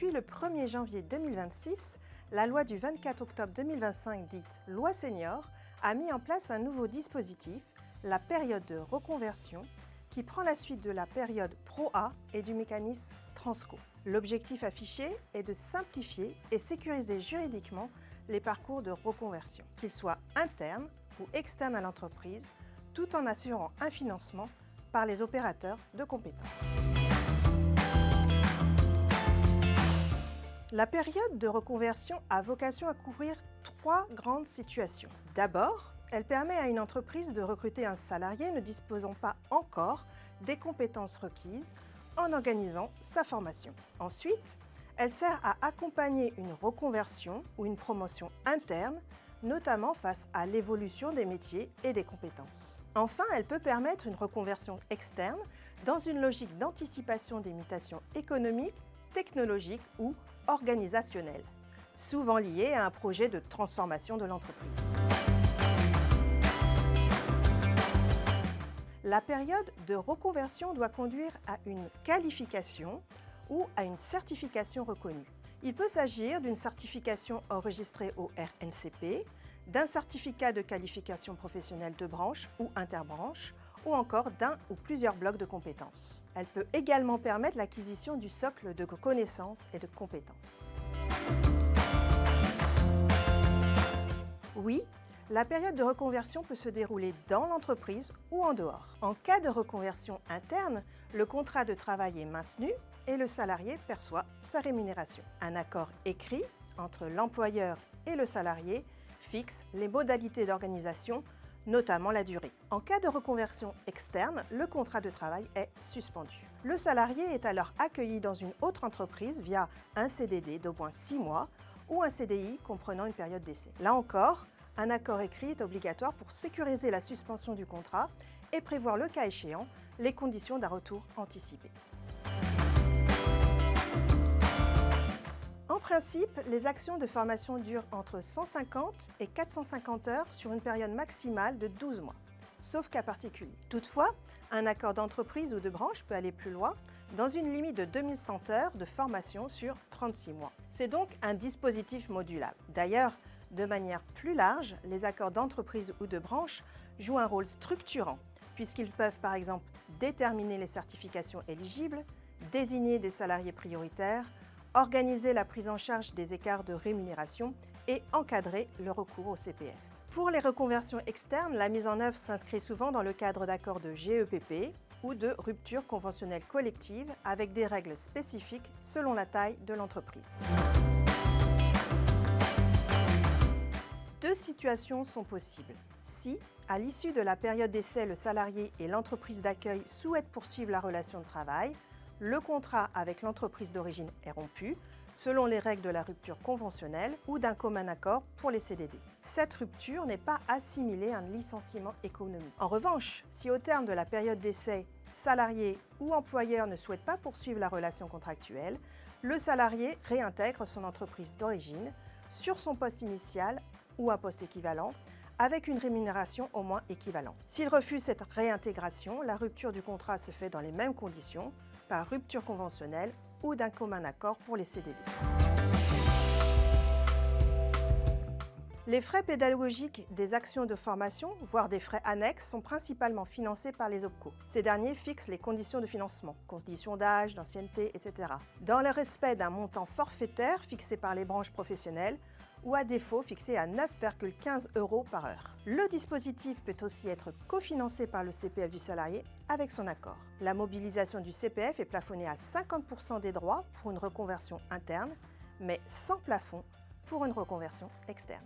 Depuis le 1er janvier 2026, la loi du 24 octobre 2025, dite Loi Senior, a mis en place un nouveau dispositif, la période de reconversion, qui prend la suite de la période Pro-A et du mécanisme Transco. L'objectif affiché est de simplifier et sécuriser juridiquement les parcours de reconversion, qu'ils soient internes ou externes à l'entreprise, tout en assurant un financement par les opérateurs de compétences. La période de reconversion a vocation à couvrir 3 grandes situations. D'abord, elle permet à une entreprise de recruter un salarié ne disposant pas encore des compétences requises en organisant sa formation. Ensuite, elle sert à accompagner une reconversion ou une promotion interne, notamment face à l'évolution des métiers et des compétences. Enfin, elle peut permettre une reconversion externe dans une logique d'anticipation des mutations économiques, technologiques ou organisationnelles, souvent liées à un projet de transformation de l'entreprise. La période de reconversion doit conduire à une qualification ou à une certification reconnue. Il peut s'agir d'une certification enregistrée au RNCP, d'un certificat de qualification professionnelle de branche ou interbranche, ou encore d'un ou plusieurs blocs de compétences. Elle peut également permettre l'acquisition du socle de connaissances et de compétences. Oui, la période de reconversion peut se dérouler dans l'entreprise ou en dehors. En cas de reconversion interne, le contrat de travail est maintenu et le salarié perçoit sa rémunération. Un accord écrit entre l'employeur et le salarié fixe les modalités d'organisation, notamment la durée. En cas de reconversion externe, le contrat de travail est suspendu. Le salarié est alors accueilli dans une autre entreprise via un CDD d'au moins 6 mois ou un CDI comprenant une période d'essai. Là encore, un accord écrit est obligatoire pour sécuriser la suspension du contrat et prévoir le cas échéant les conditions d'un retour anticipé. En principe, les actions de formation durent entre 150 et 450 heures sur une période maximale de 12 mois, sauf cas particulier. Toutefois, un accord d'entreprise ou de branche peut aller plus loin dans une limite de 2100 heures de formation sur 36 mois. C'est donc un dispositif modulable. D'ailleurs, de manière plus large, les accords d'entreprise ou de branche jouent un rôle structurant, puisqu'ils peuvent par exemple déterminer les certifications éligibles, désigner des salariés prioritaires, organiser la prise en charge des écarts de rémunération et encadrer le recours au CPF. Pour les reconversions externes, la mise en œuvre s'inscrit souvent dans le cadre d'accords de GEPP ou de rupture conventionnelle collective avec des règles spécifiques selon la taille de l'entreprise. 2 situations sont possibles. Si, à l'issue de la période d'essai, le salarié et l'entreprise d'accueil souhaitent poursuivre la relation de travail, le contrat avec l'entreprise d'origine est rompu, selon les règles de la rupture conventionnelle ou d'un commun accord pour les CDD. Cette rupture n'est pas assimilée à un licenciement économique. En revanche, si au terme de la période d'essai, salarié ou employeur ne souhaite pas poursuivre la relation contractuelle, le salarié réintègre son entreprise d'origine sur son poste initial ou un poste équivalent, avec une rémunération au moins équivalente. S'il refuse cette réintégration, la rupture du contrat se fait dans les mêmes conditions, par rupture conventionnelle ou d'un commun accord pour les CDD. Les frais pédagogiques des actions de formation, voire des frais annexes, sont principalement financés par les OPCO. Ces derniers fixent les conditions de financement, conditions d'âge, d'ancienneté, etc., dans le respect d'un montant forfaitaire fixé par les branches professionnelles ou à défaut fixé à 9,15 € par heure. Le dispositif peut aussi être cofinancé par le CPF du salarié avec son accord. La mobilisation du CPF est plafonnée à 50% des droits pour une reconversion interne, mais sans plafond pour une reconversion externe.